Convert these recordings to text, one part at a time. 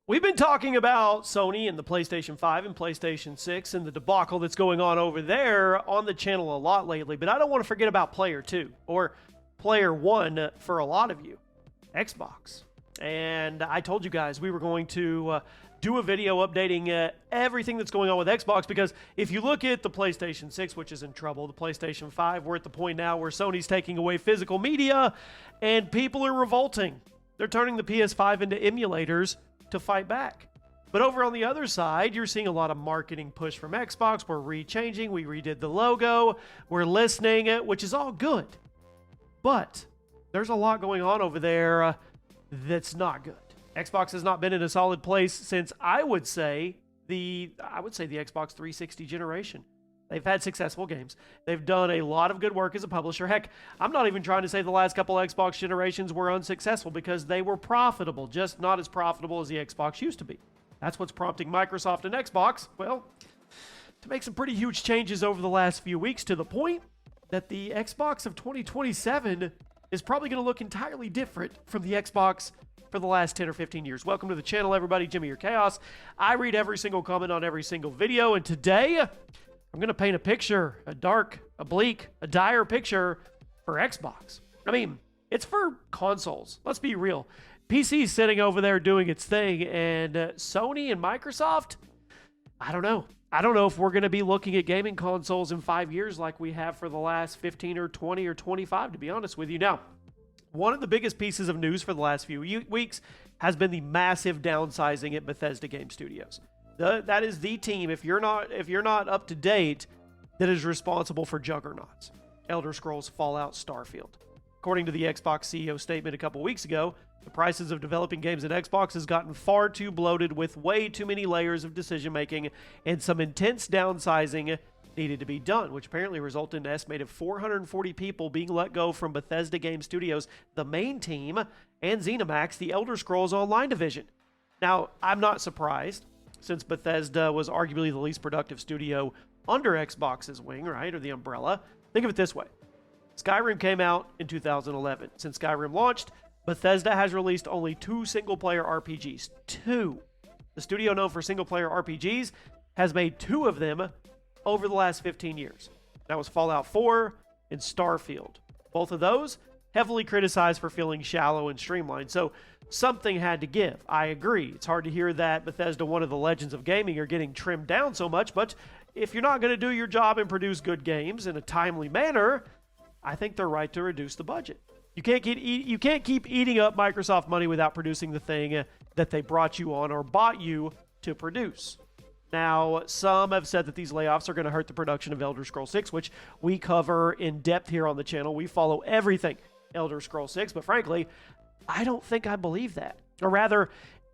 We've been talking about Sony and the PlayStation 5 and PlayStation 6 and the debacle that's going on over there on the channel a lot lately, but I don't want to forget about Player 2, or Player 1 for a lot of you, Xbox. And I told you guys we were going to do a video updating everything that's going on with Xbox, because if you look at the PlayStation 6, which is in trouble, the PlayStation 5, we're at the point now where Sony's taking away physical media, and people are revolting. They're turning the PS5 into emulators to fight back. But over on the other side, you're seeing a lot of marketing push from Xbox. We're rechanging, we redid the logo, we're listening, which is all good. But there's a lot going on over there that's not good. Xbox has not been in a solid place since I would say the Xbox 360 generation. They've had successful games. They've done a lot of good work as a publisher. Heck, I'm not even trying to say the last couple Xbox generations were unsuccessful, because they were profitable, just not as profitable as the Xbox used to be. That's what's prompting Microsoft and Xbox, well, to make some pretty huge changes over the last few weeks, to the point that the Xbox of 2027 is probably going to look entirely different from the Xbox for the last 10 or 15 years. Welcome to the channel, everybody. Jimmy, your Chaos. I read every single comment on every single video, and today I'm going to paint a picture, a dark, a bleak, a dire picture for Xbox. I mean, it's for consoles. Let's be real. PC's sitting over there doing its thing, and Sony and Microsoft, I don't know. I don't know if we're going to be looking at gaming consoles in 5 years like we have for the last 15 or 20 or 25, to be honest with you. Now, one of the biggest pieces of news for the last few weeks has been the massive downsizing at Bethesda Game Studios. That is the team, if you're not up to date, that is responsible for juggernauts: Elder Scrolls, Fallout, Starfield. According to the Xbox CEO statement a couple weeks ago, the prices of developing games at Xbox has gotten far too bloated, with way too many layers of decision making, and some intense downsizing needed to be done, which apparently resulted in an estimated 440 people being let go from Bethesda Game Studios, the main team, and ZeniMax, the Elder Scrolls Online division. Now, I'm not surprised, since Bethesda was arguably the least productive studio under Xbox's wing, right, or the umbrella. Think of it this way. Skyrim came out in 2011. Since Skyrim launched, Bethesda has released only 2 single-player RPGs. 2. The studio known for single-player RPGs has made 2 of them over the last 15 years. That was Fallout 4 and Starfield. Both of those heavily criticized for feeling shallow and streamlined. So something had to give. I agree. It's hard to hear that Bethesda, one of the legends of gaming, are getting trimmed down so much, but if you're not going to do your job and produce good games in a timely manner, I think they're right to reduce the budget. You can't keep eating up Microsoft money without producing the thing that they brought you on or bought you to produce. Now, some have said that these layoffs are going to hurt the production of Elder Scrolls 6, which we cover in depth here on the channel. We follow everything Elder Scrolls 6, but frankly, I don't think I believe that. Or rather,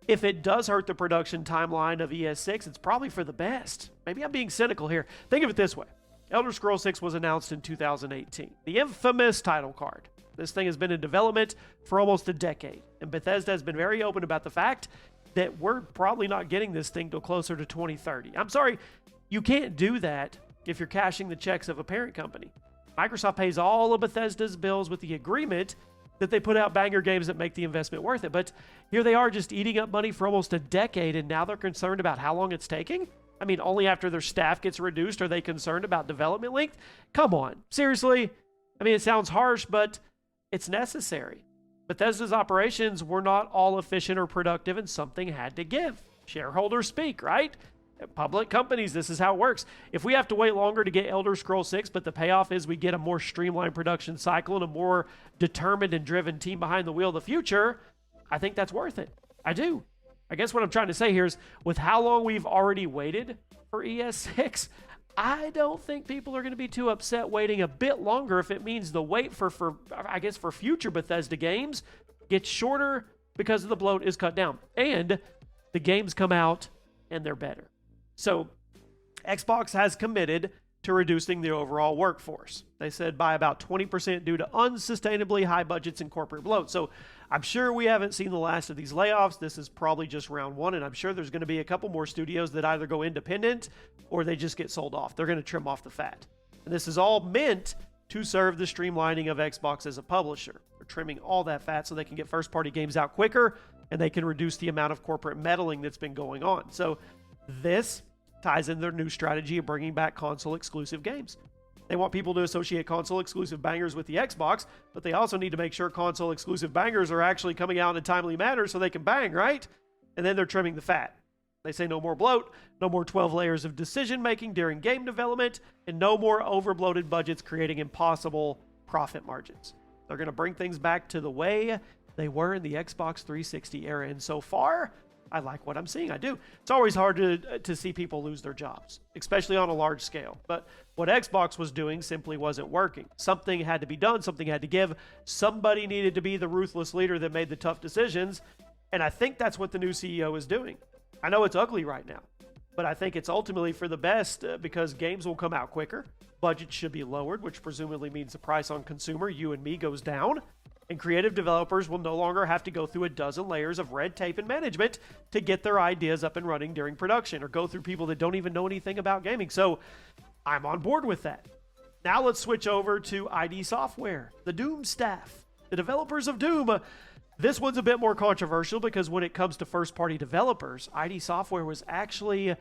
if it does hurt the production timeline of ES6, it's probably for the best. Maybe I'm being cynical here. Think of it this way. Elder Scrolls 6 was announced in 2018. The infamous title card. This thing has been in development for almost a decade, and Bethesda has been very open about the fact that we're probably not getting this thing till closer to 2030. I'm sorry, you can't do that if you're cashing the checks of a parent company. Microsoft pays all of Bethesda's bills with the agreement that they put out banger games that make the investment worth it. But here they are, just eating up money for almost a decade, and now they're concerned about how long it's taking? I mean, only after their staff gets reduced are they concerned about development length? Come on, seriously? I mean, it sounds harsh, but it's necessary. Bethesda's operations were not all efficient or productive, and something had to give. Shareholders speak, right? Public companies, this is how it works. If we have to wait longer to get Elder Scrolls 6, but the payoff is we get a more streamlined production cycle and a more determined and driven team behind the wheel of the future, I think that's worth it. I do. I guess what I'm trying to say here is, with how long we've already waited for ES6, I don't think people are going to be too upset waiting a bit longer if it means the wait for future Bethesda games gets shorter because the bloat is cut down. And the games come out and they're better. So Xbox has committed to reducing the overall workforce. They said by about 20% due to unsustainably high budgets and corporate bloat. So I'm sure we haven't seen the last of these layoffs. This is probably just round one, and I'm sure there's going to be a couple more studios that either go independent or they just get sold off. They're going to trim off the fat. And this is all meant to serve the streamlining of Xbox as a publisher. They're trimming all that fat so they can get first-party games out quicker and they can reduce the amount of corporate meddling that's been going on. So this ties in their new strategy of bringing back console exclusive games. They want people to associate console exclusive bangers with the Xbox, but they also need to make sure console exclusive bangers are actually coming out in a timely manner so they can bang, right? And then they're trimming the fat. They say no more bloat, no more 12 layers of decision making during game development, and no more overbloated budgets creating impossible profit margins. They're going to bring things back to the way they were in the Xbox 360 era, and so far, I like what I'm seeing. I do. It's always hard to see people lose their jobs, especially on a large scale. But what Xbox was doing simply wasn't working. Something had to be done. Something had to give. Somebody needed to be the ruthless leader that made the tough decisions. And I think that's what the new CEO is doing. I know it's ugly right now, but I think it's ultimately for the best because games will come out quicker. Budgets should be lowered, which presumably means the price on consumer, you and me, goes down. And creative developers will no longer have to go through a dozen layers of red tape and management to get their ideas up and running during production or go through people that don't even know anything about gaming. So I'm on board with that. Now let's switch over to ID Software, the Doom staff, the developers of Doom. This one's a bit more controversial because when it comes to first-party developers, ID Software was actually,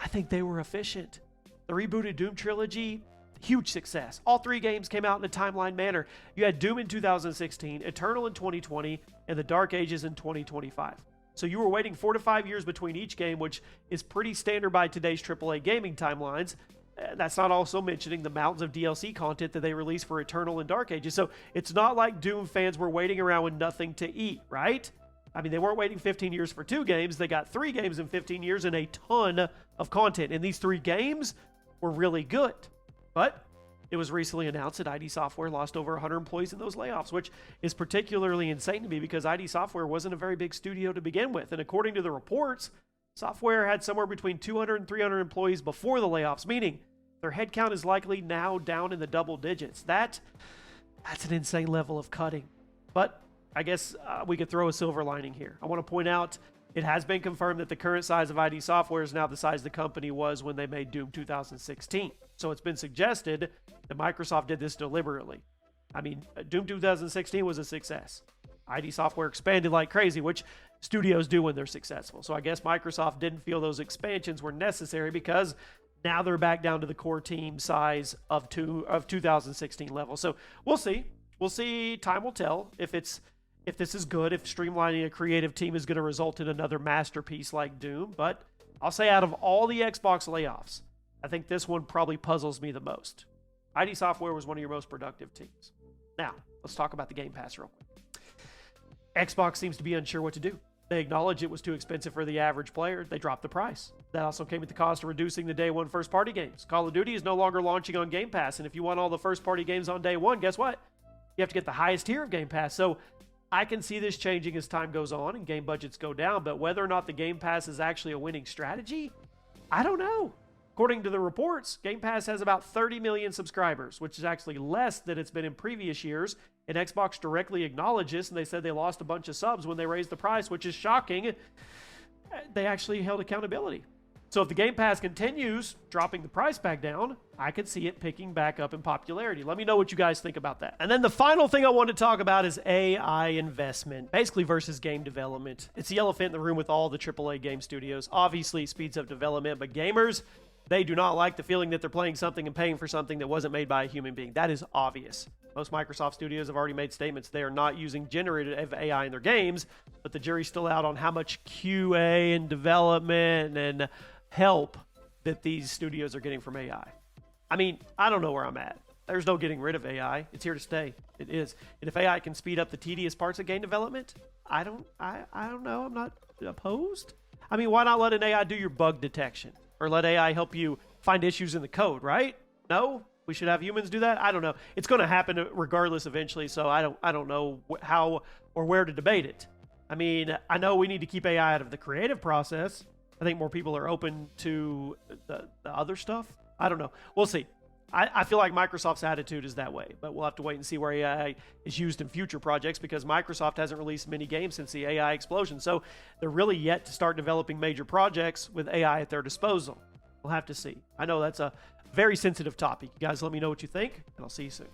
I think they were efficient. The rebooted Doom trilogy, huge success. All 3 games came out in a timeline manner. You had Doom in 2016, Eternal in 2020, and The Dark Ages in 2025. So you were waiting 4 to 5 years between each game, which is pretty standard by today's AAA gaming timelines. That's not also mentioning the mountains of DLC content that they released for Eternal and Dark Ages. So it's not like Doom fans were waiting around with nothing to eat, right? I mean, they weren't waiting 15 years for 2 games. They got 3 games in 15 years and a ton of content. And these 3 games were really good. But it was recently announced that ID Software lost over 100 employees in those layoffs, which is particularly insane to me because ID Software wasn't a very big studio to begin with. And according to the reports, Software had somewhere between 200 and 300 employees before the layoffs, meaning their headcount is likely now down in the double digits. That's an insane level of cutting. But I guess we could throw a silver lining here. I want to point out it has been confirmed that the current size of ID Software is now the size the company was when they made Doom 2016. So it's been suggested that Microsoft did this deliberately. I mean, Doom 2016 was a success. ID Software expanded like crazy, which studios do when they're successful. So I guess Microsoft didn't feel those expansions were necessary because now they're back down to the core team size of 2016 level. So we'll see. We'll see. Time will tell if this is good, if streamlining a creative team is going to result in another masterpiece like Doom. But I'll say out of all the Xbox layoffs, I think this one probably puzzles me the most. ID Software was one of your most productive teams. Now, let's talk about the Game Pass real quick. Xbox seems to be unsure what to do. They acknowledge it was too expensive for the average player. They dropped the price. That also came at the cost of reducing the day one first-party games. Call of Duty is no longer launching on Game Pass, and if you want all the first-party games on day one, guess what? You have to get the highest tier of Game Pass. So I can see this changing as time goes on and game budgets go down, but whether or not the Game Pass is actually a winning strategy, I don't know. According to the reports, Game Pass has about 30 million subscribers, which is actually less than it's been in previous years, and Xbox directly acknowledged this, and they said they lost a bunch of subs when they raised the price, which is shocking. They actually held accountability. So if the Game Pass continues dropping the price back down, I could see it picking back up in popularity. Let me know what you guys think about that. And then the final thing I want to talk about is AI investment, basically versus game development. It's the elephant in the room with all the AAA game studios. Obviously, it speeds up development, but gamers, they do not like the feeling that they're playing something and paying for something that wasn't made by a human being. That is obvious. Most Microsoft studios have already made statements they are not using generative AI in their games, but the jury's still out on how much QA and development and help that these studios are getting from AI. I mean, I don't know where I'm at. There's no getting rid of AI. It's here to stay. It is. And if AI can speed up the tedious parts of game development, I don't know. I'm not opposed. I mean, why not let an AI do your bug detection or let AI help you find issues in the code, right? No, we should have humans do that. I don't know. It's going to happen regardless eventually. So I don't know how or where to debate it. I mean, I know we need to keep AI out of the creative process. I think more people are open to the other stuff. I don't know. We'll see. I feel like Microsoft's attitude is that way, but we'll have to wait and see where AI is used in future projects because Microsoft hasn't released many games since the AI explosion. So they're really yet to start developing major projects with AI at their disposal. We'll have to see. I know that's a very sensitive topic. You guys let me know what you think, and I'll see you soon.